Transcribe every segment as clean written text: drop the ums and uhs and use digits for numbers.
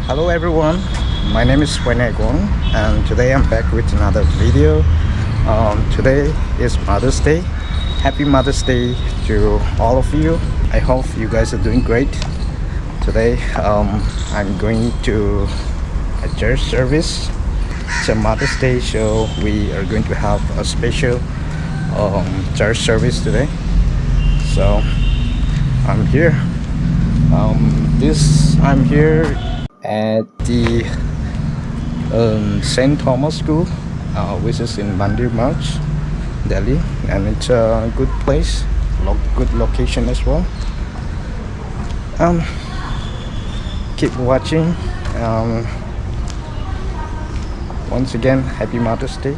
Hello everyone, my name is Ruangmei and today I'm back with another video. Today is Mother's Day. Happy Mother's Day to all of you. I hope you guys are doing great. Today I'm going to a church service. It's a Mother's Day, so we are going to have a special church service today. So I'm here. I'm here at the St. Thomas School, which is in Mandir, Marg, Delhi, and it's a good place, good location as well. Keep watching. Once again, happy Mother's Day.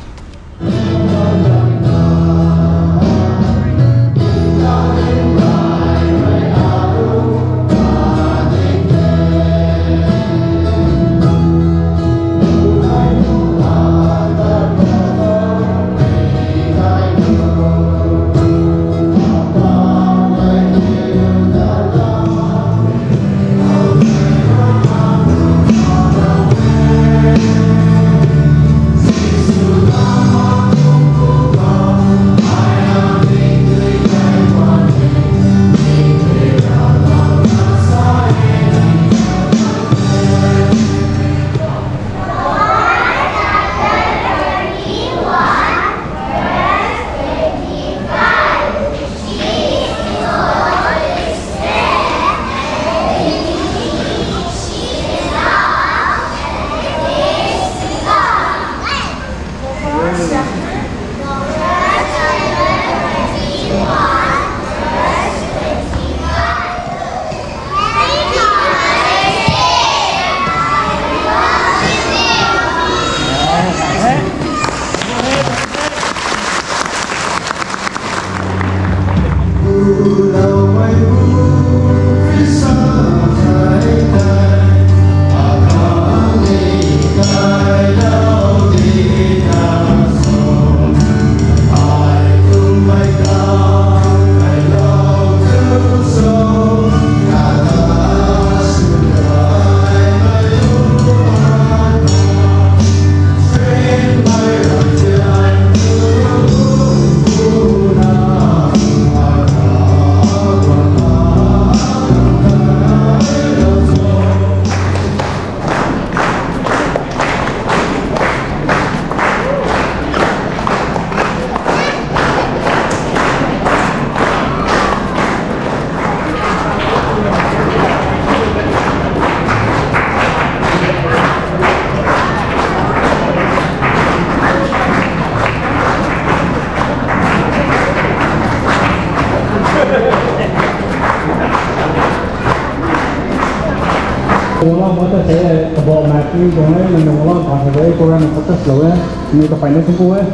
Nó mới sẽ bộ mà cái con ấy mình đừng có còn với cô ra mình có tất lỗi á như có phải nó cũng vui á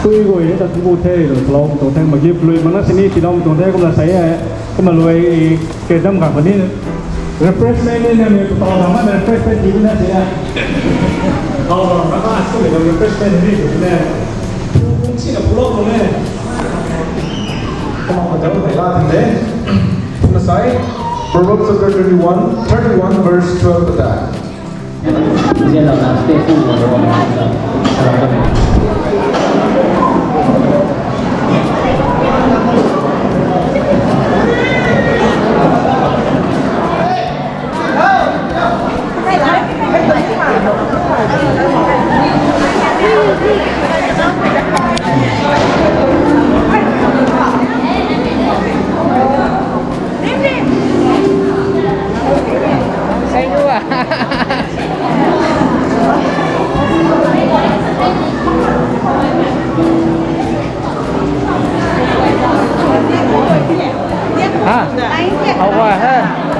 tuy rồi nó cũng vui thế rồi lâu tổ thêm mà dịp lùi mà nó sẽ đi thì đông tổ thêm cũng là sẽ cái mà lùi kể tâm cả phần đi refreshment nên mình tỏ rằng là refreshment gì cũng là sẽ nó có ăn cái gì refreshment gì cũng là cũng chỉ là blog thôi nè không mà chẳng phải ra thành thế. On the side, Proverbs chapter 31 verse 12 to that.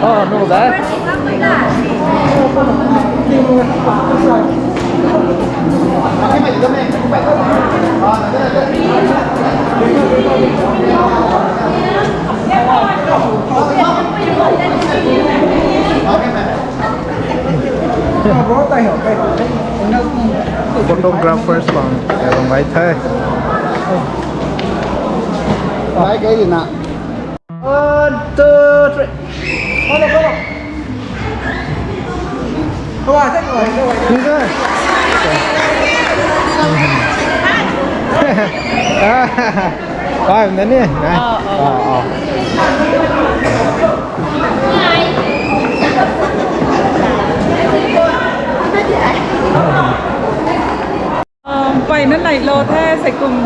Oh, no, that. Photographers bằng máy thế. Lấy cái gì nè? 1, 2, 3. Come on. Come on, take away. Đi thôi. Coi mình đến đi. Này. Vậy nên lại lo thế sẽ cùng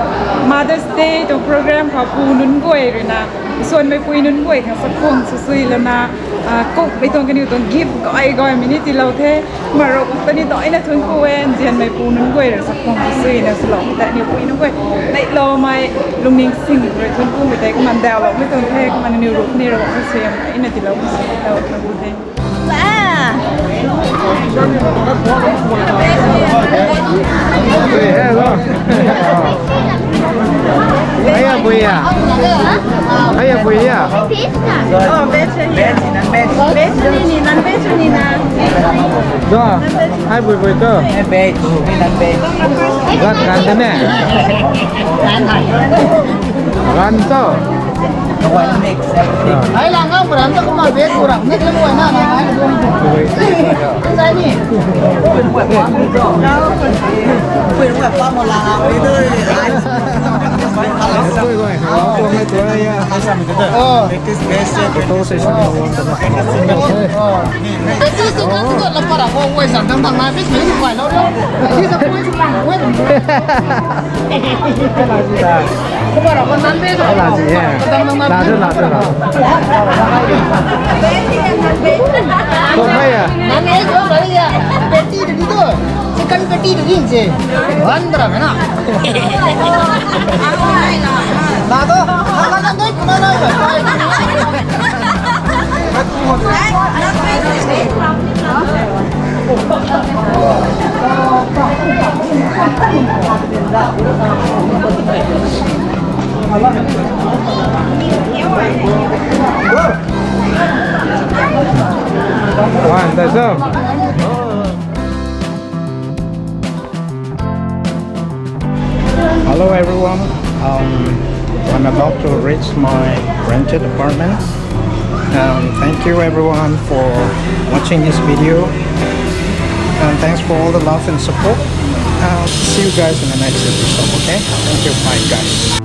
Mother's Day trong program họ phụ nún quầy rồi nè,ส่วนไปปุยนุ่นกวยทั้งสักคนสุยๆแล้วนะกุ๊กไปตรงกันอยู่ตรงกิฟต์ก็ไอ้ก้อยมินิที่เราเทมารกตอนนี้ต่อไอ้นะทุนกูเวนเจียนไปปูนุ่นกวยหรือสักคนสุยๆเนี่ยสลองแต่เนี่ยปุยนุ่นกวยในเราไม่ลุงนิ่งสิ่งเลยทุนกูไปแต่ก็มันเดาเราไม่ตรงเทก็มันนิวรูปนี่เราไม่เสียไอ้นะที่เราไม่เสียเราเราพูดเองAyah buaya. Ayah buaya. Oh, beche ni nan beche ni na. Do. Hai buaya buaya tu. Gan gan tu ni. Gan tu. Ai là ngang của đám cho không nói biết của đám nhất cái mùi nào này cái gì nhỉ quyền cũng qua một lần nào đi thôi là gì hả? Là thế là. Không hay à? Nãy nghe chỗ đấy kìa, petty được đi thôi, chỉ cần petty được gì, ăn được phải nào? Là thôi, ăn đấy, cũng nói rồi. One, that's all. Hello everyone. I'm about to reach my rented apartment. Thank you everyone for watching this video. And thanks for all the love and support. See you guys in the next episode. Okay? Thank you. Bye guys.